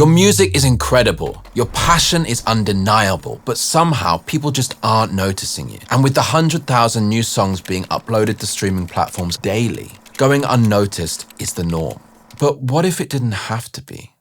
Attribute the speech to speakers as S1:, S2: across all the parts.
S1: Your music is incredible, your passion is undeniable, but somehow people just aren't noticing you. And with the 100,000 new songs being uploaded to streaming platforms daily, going unnoticed is the norm. But what if it didn't have to be?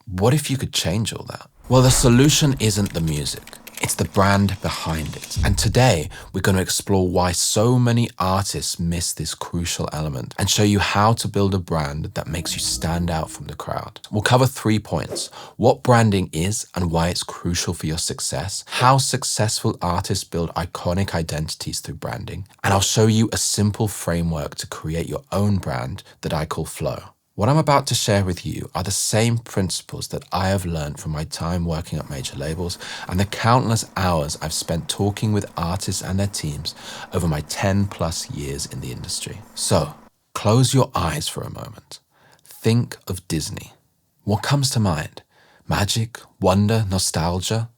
S1: What if you could change all that? Well, the solution isn't the music. It's the brand behind it. And today, we're going to explore why so many artists miss this crucial element and show you how to build a brand that makes you stand out from the crowd. We'll cover 3 points: what branding is and why it's crucial for your success, how successful artists build iconic identities through branding, and I'll show you a simple framework to create your own brand that I call Flow. What I'm about to share with you are the same principles that I have learned from my time working at major labels and the countless hours I've spent talking with artists and their teams over my 10+ years in the industry. So, close your eyes for a moment. Think of Disney. What comes to mind? Magic, wonder, nostalgia?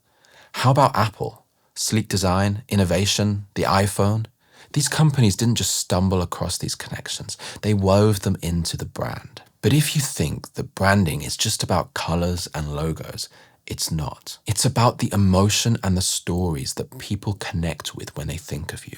S1: How about Apple? Sleek design, innovation, the iPhone? These companies didn't just stumble across these connections, they wove them into the brand. But if you think that branding is just about colors and logos, it's not. It's about the emotion and the stories that people connect with when they think of you.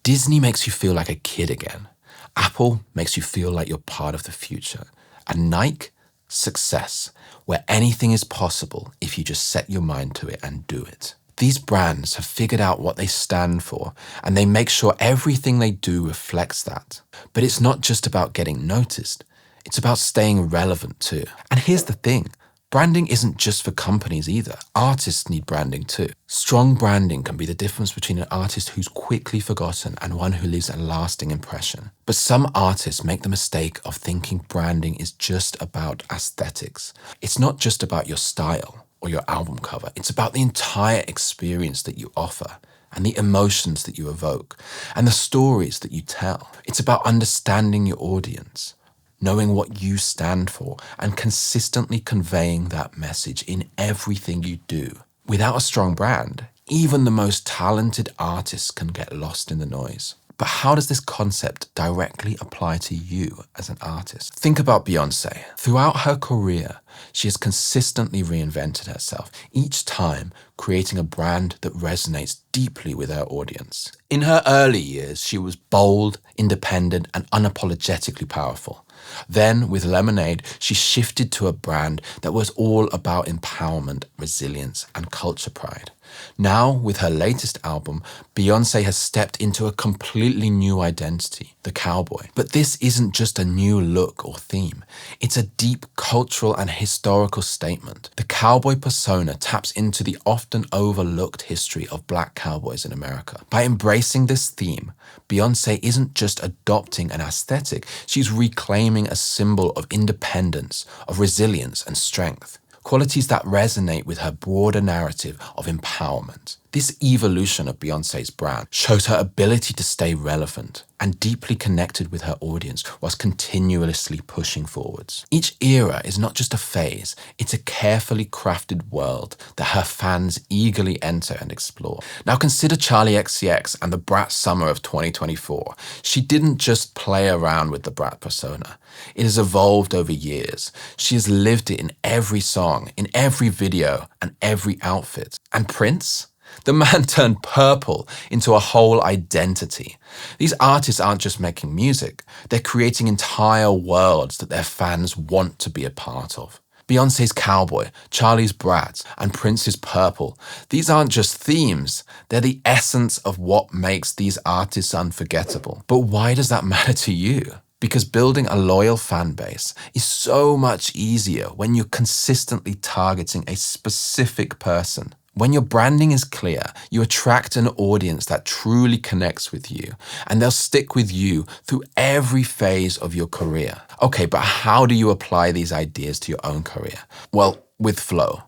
S1: Disney makes you feel like a kid again. Apple makes you feel like you're part of the future. And Nike, success, where anything is possible if you just set your mind to it and do it. These brands have figured out what they stand for, and they make sure everything they do reflects that. But it's not just about getting noticed. It's about staying relevant too. And here's the thing, branding isn't just for companies either. Artists need branding too. Strong branding can be the difference between an artist who's quickly forgotten and one who leaves a lasting impression. But some artists make the mistake of thinking branding is just about aesthetics. It's not just about your style or your album cover. It's about the entire experience that you offer and the emotions that you evoke and the stories that you tell. It's about understanding your audience, knowing what you stand for, and consistently conveying that message in everything you do. Without a strong brand, even the most talented artists can get lost in the noise. But how does this concept directly apply to you as an artist? Think about Beyoncé. Throughout her career, she has consistently reinvented herself, each time creating a brand that resonates deeply with her audience. In her early years, she was bold, independent, and unapologetically powerful. Then, with Lemonade, she shifted to a brand that was all about empowerment, resilience, and culture pride. Now, with her latest album, Beyoncé has stepped into a completely new identity, the cowboy. But this isn't just a new look or theme. It's a deep cultural and historical statement. The cowboy persona taps into the often overlooked history of Black cowboys in America. By embracing this theme, Beyoncé isn't just adopting an aesthetic, she's reclaiming a symbol of independence, of resilience and strength. Qualities that resonate with her broader narrative of empowerment. This evolution of Beyoncé's brand shows her ability to stay relevant and deeply connected with her audience whilst continuously pushing forwards. Each era is not just a phase, it's a carefully crafted world that her fans eagerly enter and explore. Now consider Charli XCX and the Brat summer of 2024. She didn't just play around with the Brat persona. It has evolved over years. She has lived it in every song, in every video, and every outfit. And Prince? The man turned purple into a whole identity. These artists aren't just making music, they're creating entire worlds that their fans want to be a part of. Beyoncé's cowboy, Charli's brat, and Prince's purple. These aren't just themes, they're the essence of what makes these artists unforgettable. But why does that matter to you? Because building a loyal fan base is so much easier when you're consistently targeting a specific person. When your branding is clear, you attract an audience that truly connects with you, and they'll stick with you through every phase of your career. Okay, but how do you apply these ideas to your own career? Well, with flow.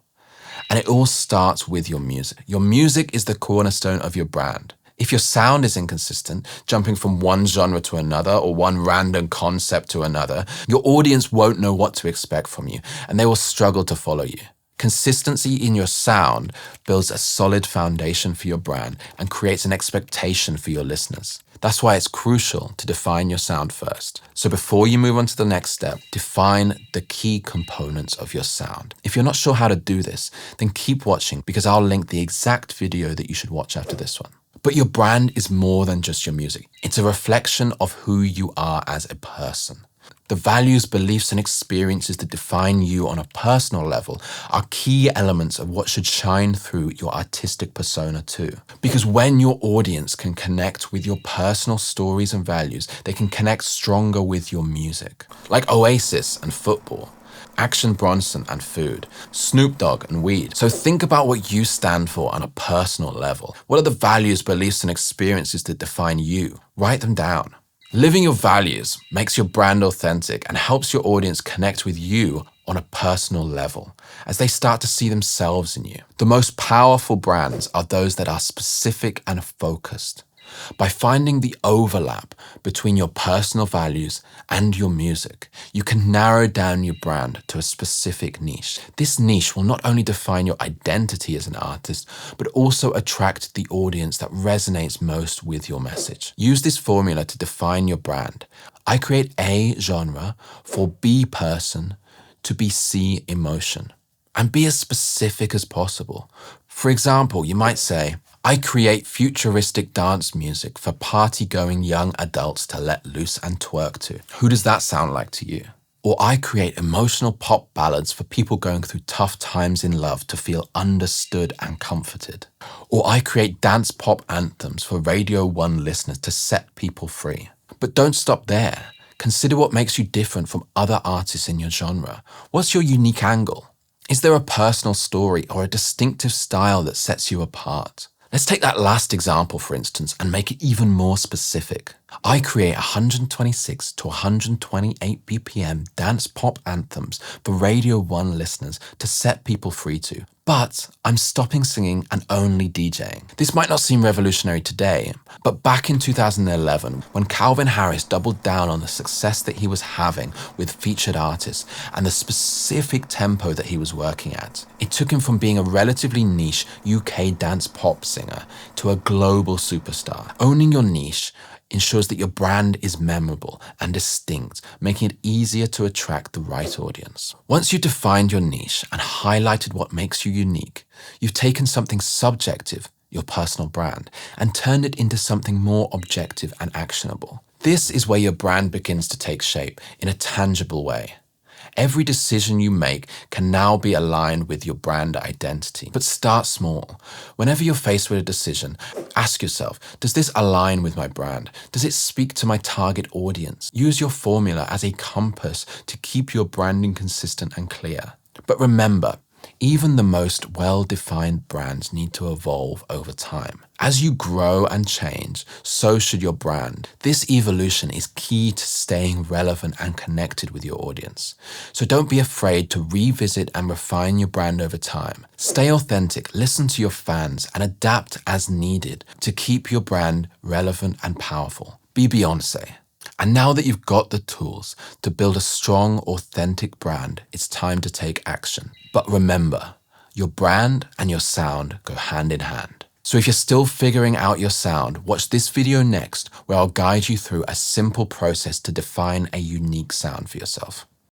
S1: And it all starts with your music. Your music is the cornerstone of your brand. If your sound is inconsistent, jumping from one genre to another or one random concept to another, your audience won't know what to expect from you, and they will struggle to follow you. Consistency in your sound builds a solid foundation for your brand and creates an expectation for your listeners. That's why it's crucial to define your sound first. So before you move on to the next step, define the key components of your sound. If you're not sure how to do this, then keep watching because I'll link the exact video that you should watch after this one. But your brand is more than just your music. It's a reflection of who you are as a person. The values, beliefs, and experiences that define you on a personal level are key elements of what should shine through your artistic persona too. Because when your audience can connect with your personal stories and values, they can connect stronger with your music. Like Oasis and football, Action Bronson and food, Snoop Dogg and weed. So think about what you stand for on a personal level. What are the values, beliefs, and experiences that define you? Write them down. Living your values makes your brand authentic and helps your audience connect with you on a personal level as they start to see themselves in you. The most powerful brands are those that are specific and focused. By finding the overlap between your personal values and your music, you can narrow down your brand to a specific niche. This niche will not only define your identity as an artist, but also attract the audience that resonates most with your message. Use this formula to define your brand. I create A genre for B person to be C emotion. And be as specific as possible. For example, you might say, I create futuristic dance music for party-going young adults to let loose and twerk to. Who does that sound like to you? Or I create emotional pop ballads for people going through tough times in love to feel understood and comforted. Or I create dance pop anthems for Radio 1 listeners to set people free. But don't stop there. Consider what makes you different from other artists in your genre. What's your unique angle? Is there a personal story or a distinctive style that sets you apart? Let's take that last example, for instance, and make it even more specific. I create 126 to 128 BPM dance pop anthems for Radio 1 listeners to set people free to. But I'm stopping singing and only DJing. This might not seem revolutionary today, but back in 2011, when Calvin Harris doubled down on the success that he was having with featured artists and the specific tempo that he was working at, it took him from being a relatively niche UK dance pop singer to a global superstar. Owning your niche ensures that your brand is memorable and distinct, making it easier to attract the right audience. Once you've defined your niche and highlighted what makes you unique, you've taken something subjective, your personal brand, and turned it into something more objective and actionable. This is where your brand begins to take shape in a tangible way. Every decision you make can now be aligned with your brand identity. But start small. Whenever you're faced with a decision, ask yourself, does this align with my brand? Does it speak to my target audience? Use your formula as a compass to keep your branding consistent and clear. But remember, even the most well-defined brands need to evolve over time. As you grow and change, so should your brand. This evolution is key to staying relevant and connected with your audience. So don't be afraid to revisit and refine your brand over time. Stay authentic, listen to your fans, and adapt as needed to keep your brand relevant and powerful. Be Beyoncé. And now that you've got the tools to build a strong, authentic brand, it's time to take action. But remember, your brand and your sound go hand in hand. So if you're still figuring out your sound, watch this video next where I'll guide you through a simple process to define a unique sound for yourself.